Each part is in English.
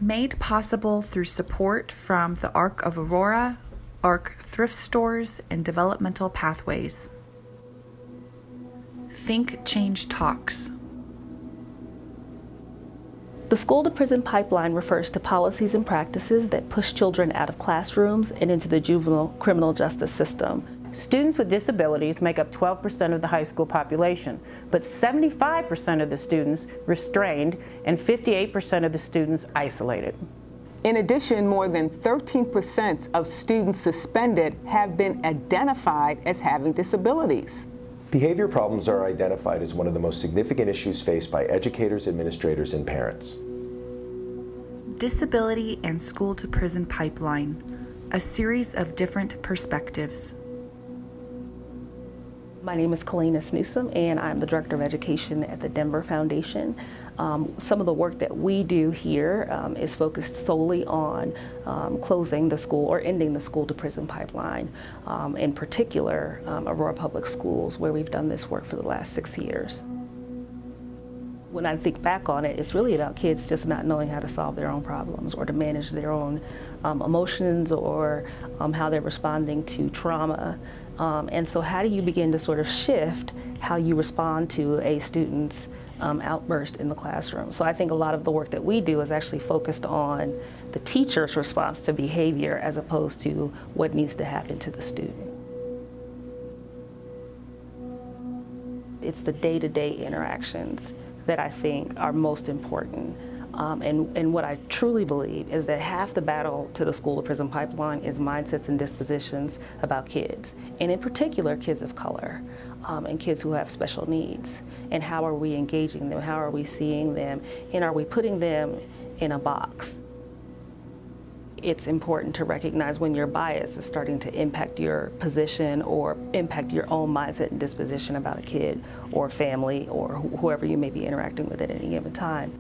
Made possible through support from the Arc Aurora, Arc thrift stores, and developmental pathways. THINK+change talks. The school-to-prison pipeline refers to policies and practices that push children out of classrooms and into the juvenile criminal justice system. Students with disabilities make up 12% of the high school population, but 75% of the students restrained and 58% of the students isolated. In addition, more than 13% of students suspended have been identified as having disabilities. Behavior problems are identified as one of the most significant issues faced by educators, administrators, and parents. Disability and school-to-prison pipeline, a series of different perspectives. My name is Kalina Newsom, and I'm the Director of Education at the Denver Foundation. Some of the work that we do here is focused solely on closing the school or ending the school-to-prison pipeline, in particular Aurora Public Schools, where we've done this work for the last 6 years. When I think back on it, it's really about kids just not knowing how to solve their own problems or to manage their own emotions or how they're responding to trauma. And so how do you begin to sort of shift how you respond to a student's outburst in the classroom? So I think a lot of the work that we do is actually focused on the teacher's response to behavior as opposed to what needs to happen to the student. It's the day-to-day interactions that I think are most important. And what I truly believe is that half the battle to the school-to-prison pipeline is mindsets and dispositions about kids, and in particular kids of color and kids who have special needs. And how are we engaging them? How are we seeing them? And are we putting them in a box? It's important to recognize when your bias is starting to impact your position or impact your own mindset and disposition about a kid or family or whoever you may be interacting with at any given time.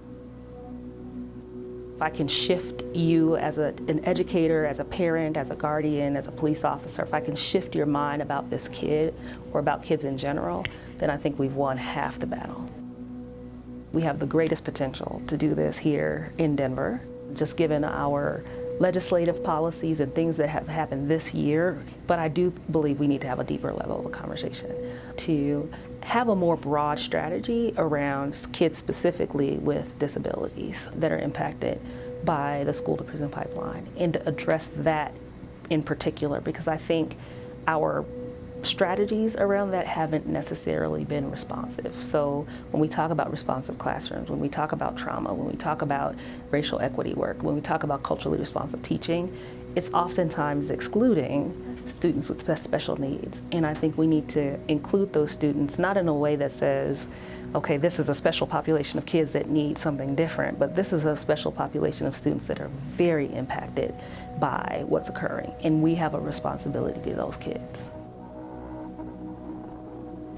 If I can shift you as an educator, as a parent, as a guardian, as a police officer, if I can shift your mind about this kid or about kids in general, then I think we've won half the battle. We have the greatest potential to do this here in Denver, just given our legislative policies and things that have happened this year. But I do believe we need to have a deeper level of conversation to have a more broad strategy around kids specifically with disabilities that are impacted by the school-to-prison pipeline, and to address that in particular, because I think our strategies around that haven't necessarily been responsive. So when we talk about responsive classrooms, when we talk about trauma, when we talk about racial equity work, when we talk about culturally responsive teaching, it's oftentimes excluding students with special needs. And I think we need to include those students, not in a way that says, okay, this is a special population of kids that need something different, but this is a special population of students that are very impacted by what's occurring. And we have a responsibility to those kids.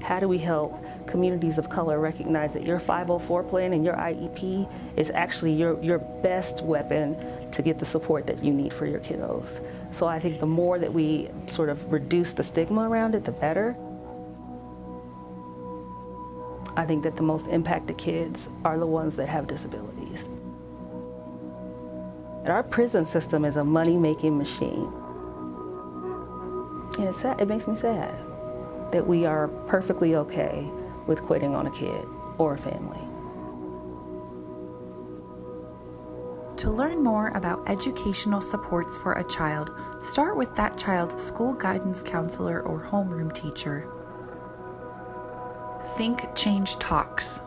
How do we help communities of color recognize that your 504 plan and your IEP is actually your best weapon to get the support that you need for your kiddos? So I think the more that we sort of reduce the stigma around it, the better. I think that the most impacted kids are the ones that have disabilities. And our prison system is a money-making machine. And it's sad, it makes me sad that we are perfectly okay with quitting on a kid or a family. To learn more about educational supports for a child, start with that child's school guidance counselor or homeroom teacher. THINK+change talks.